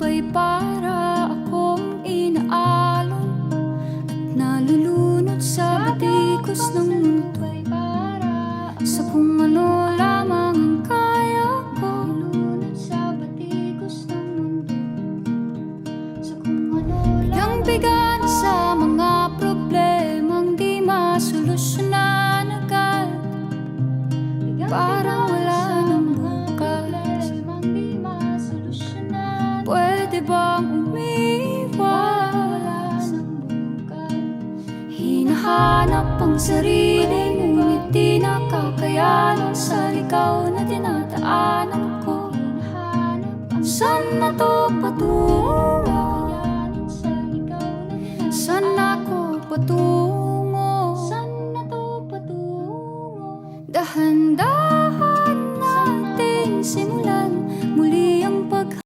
tagumpay para akong inaalon at nalulunod sa batikos ng mundo, sa kung ano lamang ang kaya ko. Nalulunod sa batikos ng mundo, sa kung ano lamang. Bigang sa mga problemang di masolusyonan agad, parang wala nang bukas. Pwede bang umiwas? Hinahanap ang sarili, ngunit di nakakayanan sa ligaw na dinadaanan ko. Saan na to patungo? Saan ako patungo? Saan na to patungo? Dahan-dahan